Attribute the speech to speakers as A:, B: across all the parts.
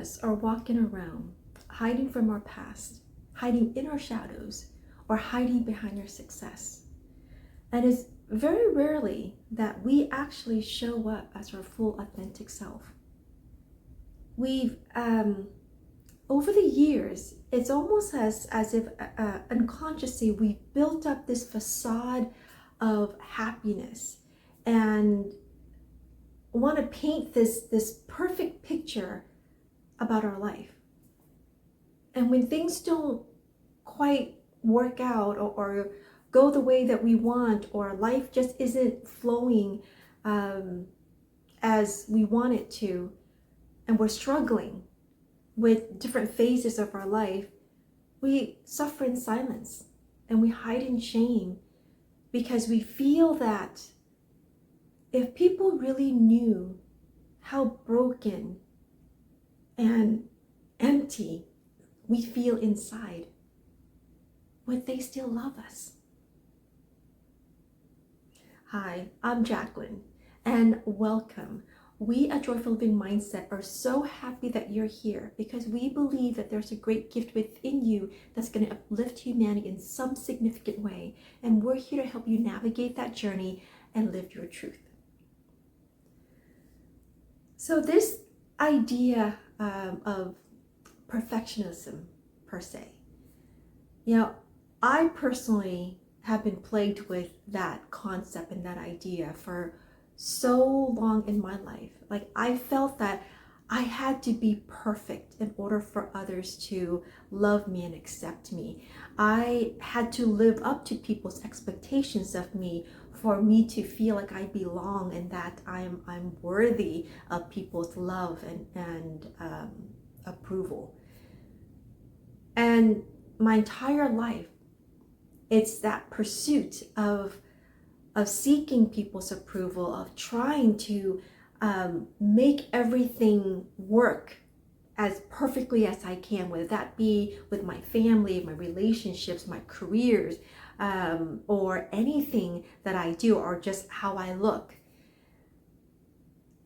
A: us are walking around hiding from our past, hiding in our shadows, or hiding behind our success. And it's very rarely that we actually show up as our full authentic self. We've over the years, it's almost as if unconsciously we built up this facade of happiness and want to paint this perfect picture about our life. And when things don't quite work out or go the way that we want, or life just isn't flowing as we want it to, and we're struggling with different phases of our life, we suffer in silence and we hide in shame because we feel that if people really knew how broken and empty we feel inside, would they still love us? Hi, I'm Jacqueline, and welcome. We at Joyful Living Mindset are so happy that you're here because we believe that there's a great gift within you that's going to uplift humanity in some significant way. And we're here to help you navigate that journey and live your truth. So this idea of perfectionism per se, I personally have been plagued with that concept and that idea for so long in my life. Like, I felt that I had to be perfect in order for others to love me and accept me. I had to live up to people's expectations of me for me to feel like I belong and that I'm worthy of people's love and approval. And my entire life, it's that pursuit of seeking people's approval, of trying to make everything work as perfectly as I can, whether that be with my family, my relationships, my careers, or anything that I do, or just how I look.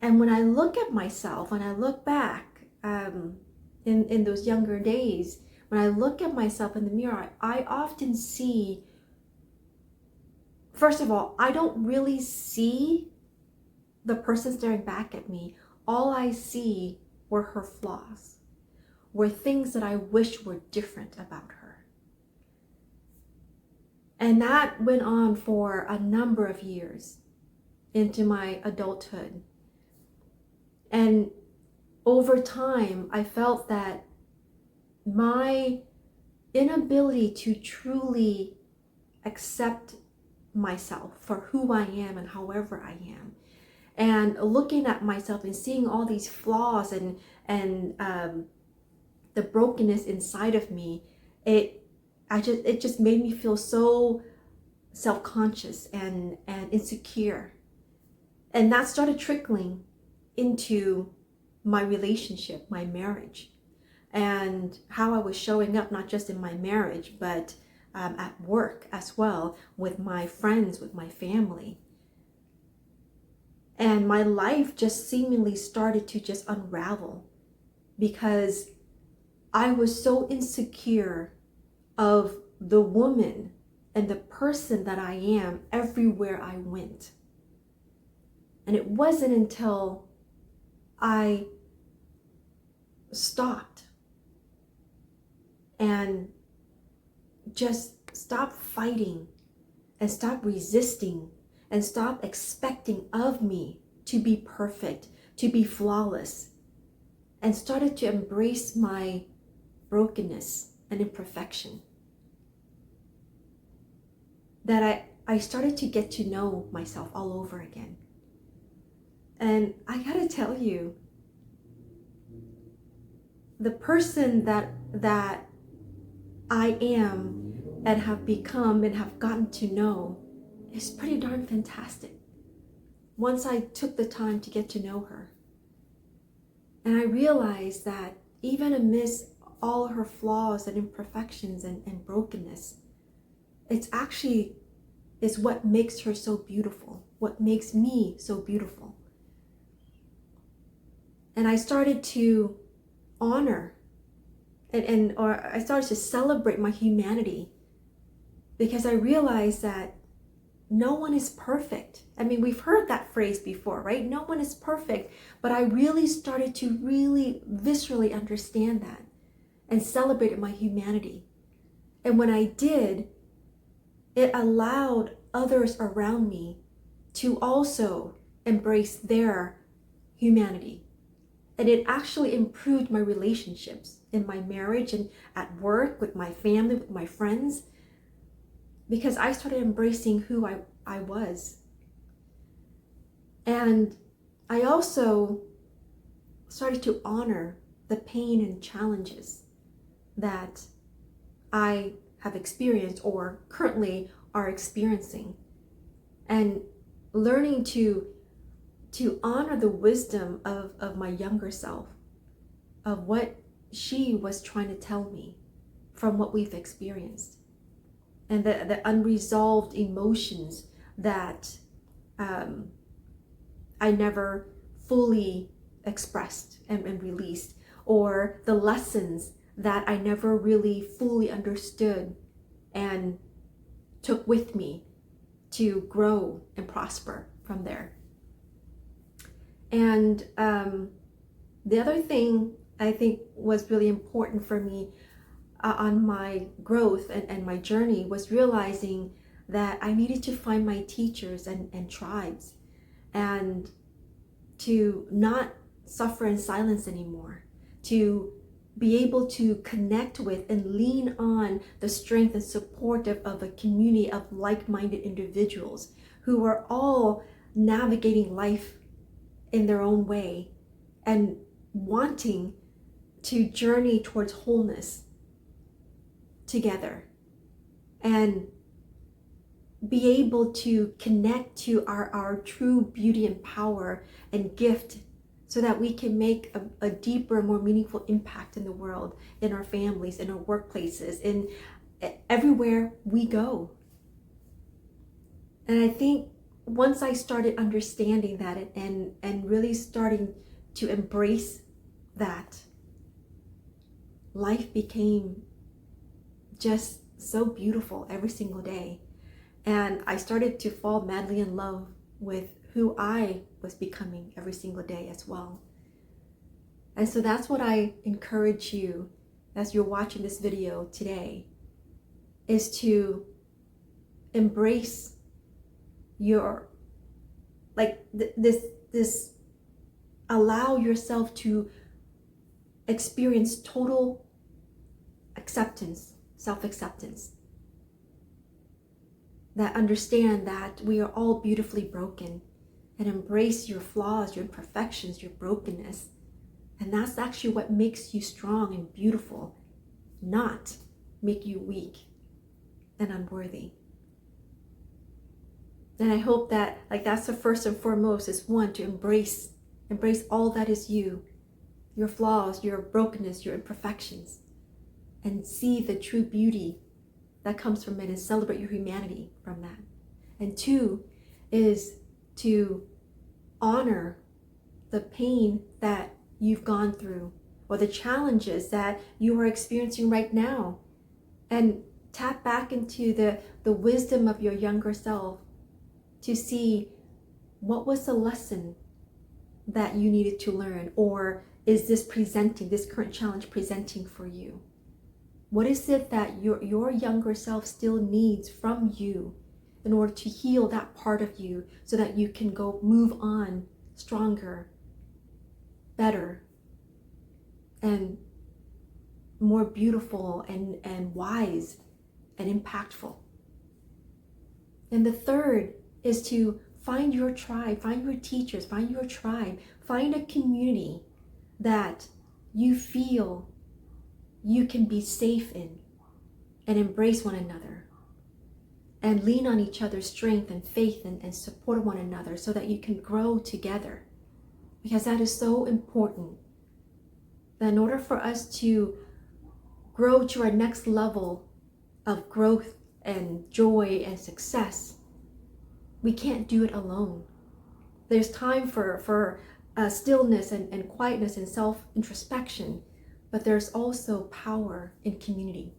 A: And when I look at myself, when I look back in those younger days, when I look at myself in the mirror, I often see, first of all, I don't really see the person staring back at me. All I see were her flaws, were things that I wish were different about her. And that went on for a number of years into my adulthood. And over time, I felt that my inability to truly accept myself for who I am and however I am, and looking at myself and seeing all these flaws and the brokenness inside of me, it just made me feel so self-conscious and insecure. And that started trickling into my relationship, my marriage, and how I was showing up, not just in my marriage, but at work as well, with my friends, with my family. And my life just seemingly started to just unravel because I was so insecure of the woman and the person that I am everywhere I went. And it wasn't until I stopped and just stopped fighting and stopped resisting and stopped expecting of me to be perfect, to be flawless, and started to embrace my brokenness and imperfection, that I started to get to know myself all over again. And I gotta tell you, the person that I am and have become and have gotten to know is pretty darn fantastic once I took the time to get to know her. And I realized that even amidst all her flaws and imperfections and brokenness, it's actually is what makes her so beautiful, what makes me so beautiful. And I started to honor or I started to celebrate my humanity, because I realized that no one is perfect. I mean, we've heard that phrase before, right? No one is perfect. But I really started to really viscerally understand that and celebrated my humanity. And when I did, it allowed others around me to also embrace their humanity. And it actually improved my relationships in my marriage and at work, with my family, with my friends, because I started embracing who I was. And I also started to honor the pain and challenges that I have experienced or currently are experiencing, and learning to honor the wisdom of my younger self, of what she was trying to tell me from what we've experienced, and the unresolved emotions that I never fully expressed and released, or the lessons that I never really fully understood and took with me to grow and prosper from there. And the other thing I think was really important for me on my growth and my journey was realizing that I needed to find my teachers and tribes, and to not suffer in silence anymore, to be able to connect with and lean on the strength and support of a community of like-minded individuals who are all navigating life in their own way and wanting to journey towards wholeness together, and be able to connect to our true beauty and power and gift, so that we can make a deeper, more meaningful impact in the world, in our families, in our workplaces, in everywhere we go. And I think once I started understanding that and really starting to embrace that, life became just so beautiful every single day. And I started to fall madly in love with who I was becoming every single day as well. And so that's what I encourage you as you're watching this video today, is to embrace your, this allow yourself to experience total acceptance, self-acceptance. That understand that we are all beautifully broken, and embrace your flaws, your imperfections, your brokenness. And that's actually what makes you strong and beautiful, not make you weak and unworthy. And I hope that that's the first and foremost, is one, to embrace all that is you, your flaws, your brokenness, your imperfections, and see the true beauty that comes from it, and celebrate your humanity from that. And two is to honor the pain that you've gone through, or the challenges that you are experiencing right now, and tap back into the wisdom of your younger self to see what was the lesson that you needed to learn, or is this current challenge presenting for you? What is it that your younger self still needs from you in order to heal that part of you, so that you can go move on stronger, better, and more beautiful and wise and impactful? And the third is to find your tribe, find your teachers, find your tribe, find a community that you feel you can be safe in, and embrace one another, and lean on each other's strength and faith, and support one another, so that you can grow together. Because that is so important. That in order for us to grow to our next level of growth and joy and success, we can't do it alone. There's time for stillness and quietness and self-introspection. but there's also power in community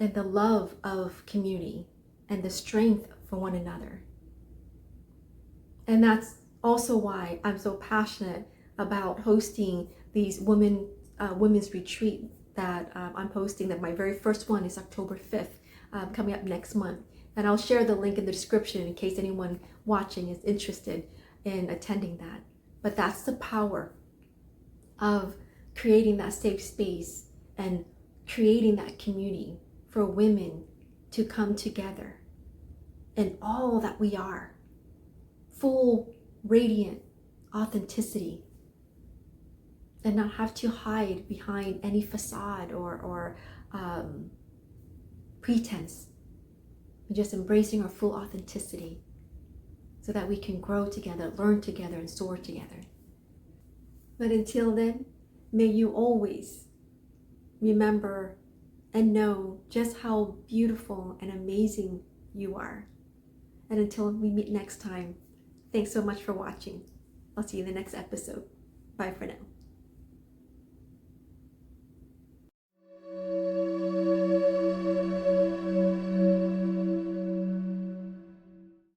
A: and the love of community and the strength for one another. And that's also why I'm so passionate about hosting these women's retreat that I'm hosting. That my very first one is October 5th, coming up next month. And I'll share the link in the description in case anyone watching is interested in attending that. But that's the power of creating that safe space and creating that community for women to come together in all that we are, full, radiant authenticity, and not have to hide behind any facade or pretense. Just embracing our full authenticity so that we can grow together, learn together, and soar together. But until then, may you always remember and know just how beautiful and amazing you are. And until we meet next time, thanks so much for watching. I'll see you in the next episode. Bye for now.